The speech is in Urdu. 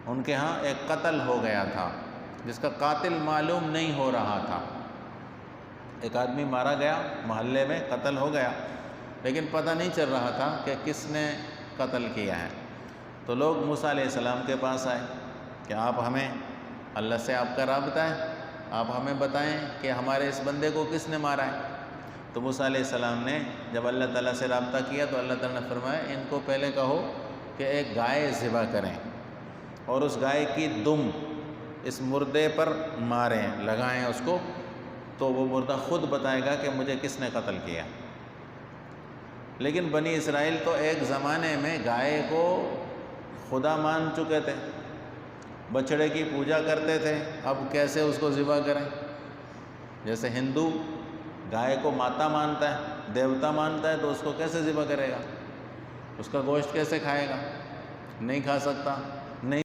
ان کے ہاں ایک قتل ہو گیا تھا جس کا قاتل معلوم نہیں ہو رہا تھا۔ ایک آدمی مارا گیا محلے میں، قتل ہو گیا، لیکن پتہ نہیں چل رہا تھا کہ کس نے قتل کیا ہے۔ تو لوگ موسیٰ علیہ السلام کے پاس آئے کہ آپ ہمیں، اللہ سے آپ کا رابطہ ہے، آپ ہمیں بتائیں کہ ہمارے اس بندے کو کس نے مارا ہے۔ تو موسیٰ علیہ السلام نے جب اللہ تعالیٰ سے رابطہ کیا تو اللہ تعالیٰ نے فرمایا ان کو پہلے کہو کہ ایک گائے ذبح کریں اور اس گائے کی دم اس مردے پر ماریں، لگائیں اس کو، تو وہ مردہ خود بتائے گا کہ مجھے کس نے قتل کیا۔ لیکن بنی اسرائیل تو ایک زمانے میں گائے کو خدا مان چکے تھے، بچڑے کی پوجا کرتے تھے، اب کیسے اس کو ذبح کریں؟ جیسے ہندو گائے کو ماتا مانتا ہے، دیوتا مانتا ہے، تو اس کو کیسے ذبح کرے گا؟ اس کا گوشت کیسے کھائے گا؟ نہیں کھا سکتا۔